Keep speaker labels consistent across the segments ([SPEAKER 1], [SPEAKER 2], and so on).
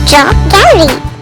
[SPEAKER 1] Picture Gallery.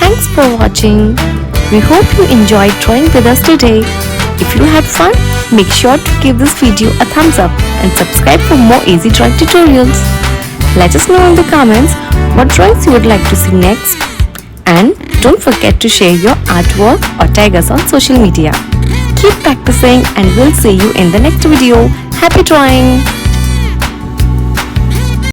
[SPEAKER 2] Thanks for watching. We hope you enjoyed drawing with us today. If you had fun, make sure to give this video a thumbs up and subscribe for more easy drawing tutorials. Let us know in the comments what drawings you would like to see next. And don't forget to share your artwork or tag us on social media. Keep practicing and we'll see you in the next video. Happy drawing!